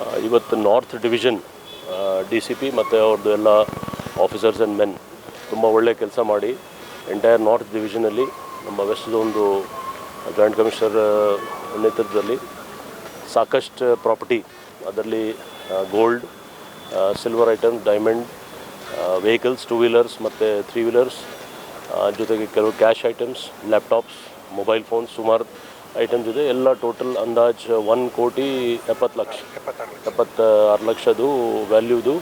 ಇವತ್ತು north division DCP ಮತ್ತು ಅವ್ರದ್ದು ಎಲ್ಲ ಆಫೀಸರ್ಸ್ ಆ್ಯಂಡ್ ಮೆನ್ ತುಂಬ ಒಳ್ಳೆಯ ಕೆಲಸ ಮಾಡಿ ಎಂಟೈರ್ ನಾರ್ತ್ ಡಿವಿಷನಲ್ಲಿ ನಮ್ಮ ವೆಸ್ಟ್ ಝೋನ್ದು ಜಾಯಿಂಟ್ ಕಮಿಷನರ್ ನೇತೃತ್ವದಲ್ಲಿ ಸಾಕಷ್ಟು ಪ್ರಾಪರ್ಟಿ ಅದರಲ್ಲಿ gold, silver items, diamond, vehicles, 2 wheelers ಮತ್ತು 3 ವೀಲರ್ಸ್ ಜೊತೆಗೆ ಕೆಲವು cash items, laptops, mobile phones ಸುಮಾರು ಐಟಮ್ಸ್ ಇದೆ. ಎಲ್ಲ ಟೋಟಲ್ ಅಂದಾಜು 1,76,00,000 ವ್ಯಾಲ್ಯೂದು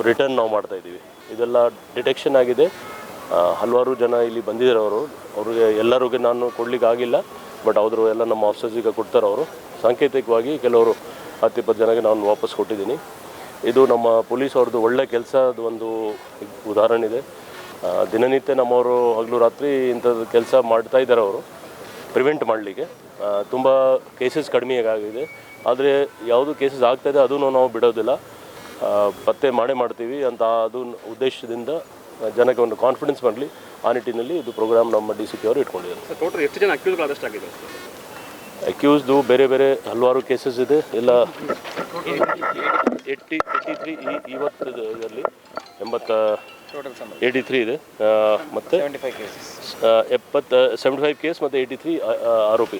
ರಿಟರ್ನ್ ನಾವು ಮಾಡ್ತಾಯಿದ್ದೀವಿ. ಇದೆಲ್ಲ ಡಿಟೆಕ್ಷನ್ ಆಗಿದೆ. ಹಲವಾರು ಜನ ಇಲ್ಲಿ ಬಂದಿದ್ದಾರೆ. ಅವ್ರಿಗೆ ಎಲ್ಲರಿಗೂ ನಾನು ಕೊಡಲಿಕ್ಕಾಗಿಲ್ಲ, ಬಟ್ ಅವರು ಎಲ್ಲ ನಮ್ಮ ಆಫೀಸರ್ಸಿಗೆ ಕೊಡ್ತಾರೆ. ಅವರು ಸಾಂಕೇತಿಕವಾಗಿ ಕೆಲವರು 10-20 ಜನಕ್ಕೆ ನಾನು ವಾಪಸ್ ಕೊಟ್ಟಿದ್ದೀನಿ. ಇದು ನಮ್ಮ ಪೊಲೀಸ್ ಅವ್ರದ್ದು ಒಳ್ಳೆ ಕೆಲಸದ ಒಂದು ಉದಾಹರಣೆ ಇದೆ. ದಿನನಿತ್ಯ ನಮ್ಮವರು ಹಗಲು ರಾತ್ರಿ ಇಂಥದ್ದು ಕೆಲಸ ಮಾಡ್ತಾಯಿದ್ದಾರೆ. ಅವರು ಪ್ರಿವೆಂಟ್ ಮಾಡಲಿಕ್ಕೆ ತುಂಬ ಕೇಸಸ್ ಕಡಿಮೆ ಆಗಿದೆ. ಆದರೆ ಯಾವುದು ಕೇಸಸ್ ಆಗ್ತಾಯಿದೆ ಅದನ್ನು ನಾವು ಬಿಡೋದಿಲ್ಲ, ಪತ್ತೆ ಮಾಡ್ತೀವಿ ಅಂತ ಅದು ಉದ್ದೇಶದಿಂದ ಜನಕ್ಕೆ ಒಂದು ಕಾನ್ಫಿಡೆನ್ಸ್ ಮಾಡಲಿ ಆ ನಿಟ್ಟಿನಲ್ಲಿ ಇದು ಪ್ರೋಗ್ರಾಮ್ ನಮ್ಮ DCP ಅವರು ಇಟ್ಕೊಂಡಿದ್ದಾರೆ. ಟೋಟಲ್ ಎಷ್ಟು ಜನ ಅಕ್ಯೂಸ್ಗಳು ಅರೆಸ್ಟ್ ಆಗಿದೆ? ಅಕ್ಯೂಸ್ದು ಬೇರೆ ಬೇರೆ ಹಲವಾರು ಕೇಸಸ್ ಇದೆ. ಎಲ್ಲ 83 ಇವತ್ತು ಇದರಲ್ಲಿ 83 ಇದೆ ಮತ್ತು 75 ಕೇಸ್ ಮತ್ತು 83 ಆರೋಪಿ.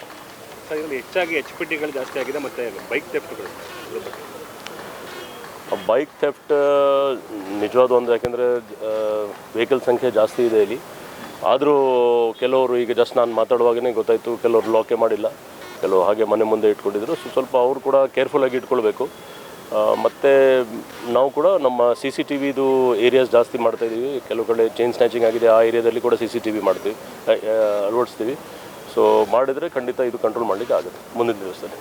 ಸರ್, ಇದರಲ್ಲಿ ಹೆಚ್ಚಾಗಿ HPTಗಳು ಜಾಸ್ತಿ ಆಗಿದೆ ಮತ್ತು ಬೈಕ್ ಥೆಫ್ಟ್ಗಳು. ಬೈಕ್ ಥೆಫ್ಟ್ ನಿಜವಾದ ಒಂದು, ಯಾಕೆಂದರೆ ವೆಹಿಕಲ್ ಸಂಖ್ಯೆ ಜಾಸ್ತಿ ಇದೆ ಇಲ್ಲಿ. ಆದರೂ ಕೆಲವರು ಈಗ ಜಸ್ಟ್ ನಾನು ಮಾತಾಡುವಾಗಲೇ ಗೊತ್ತಾಯಿತು, ಕೆಲವರು ಲಾಕೇ ಮಾಡಿಲ್ಲ, ಕೆಲವು ಹಾಗೆ ಮನೆ ಮುಂದೆ ಇಟ್ಕೊಂಡಿದ್ರು. ಸ್ವಲ್ಪ ಅವರು ಕೂಡ ಕೇರ್ಫುಲ್ಲಾಗಿ ಇಟ್ಕೊಳ್ಬೇಕು. ಮತ್ತು ನಾವು ಕೂಡ ನಮ್ಮ CCTVದು ಏರಿಯಾಸ್ ಜಾಸ್ತಿ ಮಾಡ್ತಾಯಿದ್ದೀವಿ. ಕೆಲವು ಕಡೆ ಚೈನ್ ಸ್ನ್ಯಾಚಿಂಗ್ ಆಗಿದೆ, ಆ ಏರಿಯಾದಲ್ಲಿ ಕೂಡ CCTV ಅಳವಡಿಸ್ತೀವಿ. ಸೊ ಮಾಡಿದರೆ ಖಂಡಿತ ಇದು ಕಂಟ್ರೋಲ್ ಮಾಡಲಿಕ್ಕೆ ಆಗುತ್ತೆ ಮುಂದಿನ ದಿವಸದಲ್ಲಿ.